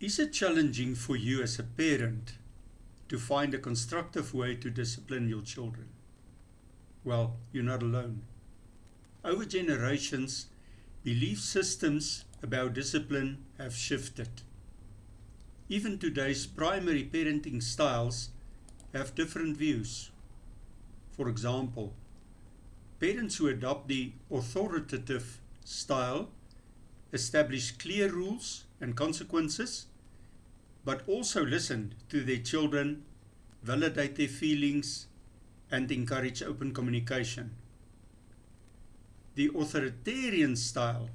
Is it challenging for you as a parent to find a constructive way to discipline your children? Well, you're not alone. Over generations, belief systems about discipline have shifted. Even today's primary parenting styles have different views. For example, parents who adopt the authoritative style establish clear rules and consequences, but also listen to their children, validate their feelings, and encourage open communication. The authoritarian style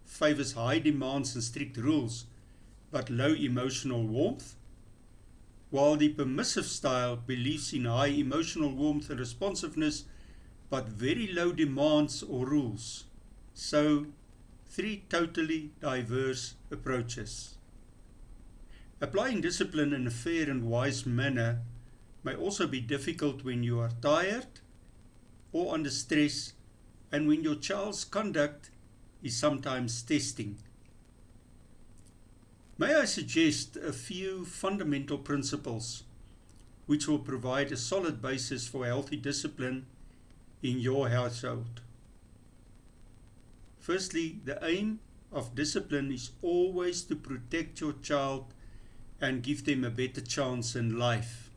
favors high demands and strict rules, but low emotional warmth, while the permissive style believes in high emotional warmth and responsiveness, but very low demands or rules. So, three totally diverse approaches. Applying discipline in a fair and wise manner may also be difficult when you are tired or under stress, and when your child's conduct is sometimes testing. May I suggest a few fundamental principles which will provide a solid basis for healthy discipline in your household. Firstly, the aim of discipline is always to protect your child and give them a better chance in life.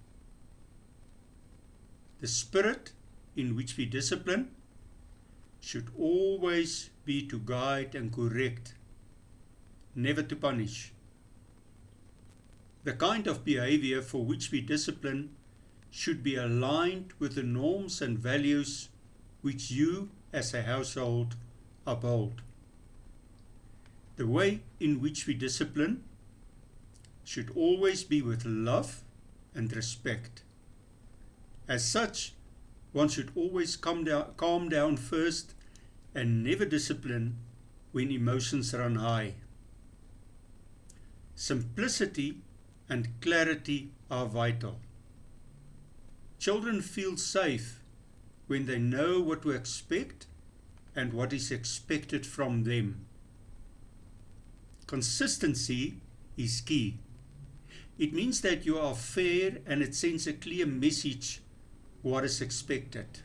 The spirit in which we discipline should always be to guide and correct, never to punish. The kind of behavior for which we discipline should be aligned with the norms and values which you as a household uphold. The way in which we discipline should always be with love and respect. As such, one should always calm down first and never discipline when emotions run high. Simplicity and clarity are vital. Children feel safe when they know what to expect and what is expected from them. Consistency is key. It means that you are fair and it sends a clear message what is expected.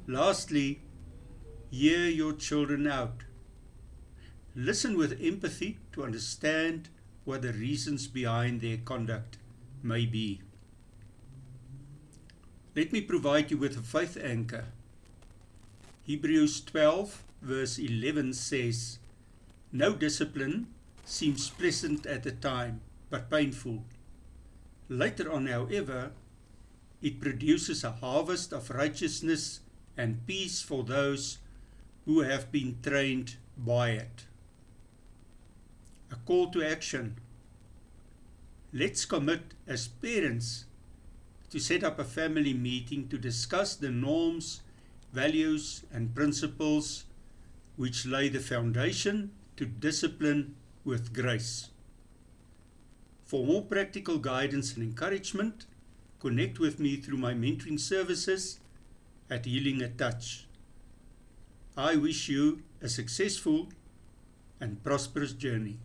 Lastly, hear your children out. Listen with empathy to understand what the reasons behind their conduct may be. Let me provide you with a faith anchor. Hebrews 12 verse 11 says, "No discipline seems pleasant at the time, but painful. Later on, however, it produces a harvest of righteousness and peace for those who have been trained by it." A call to action. Let's commit as parents to set up a family meeting to discuss the norms, values, and principles which lay the foundation to discipline with grace. For more practical guidance and encouragement, connect with me through my mentoring services at Healing a Touch. I wish you a successful and prosperous journey.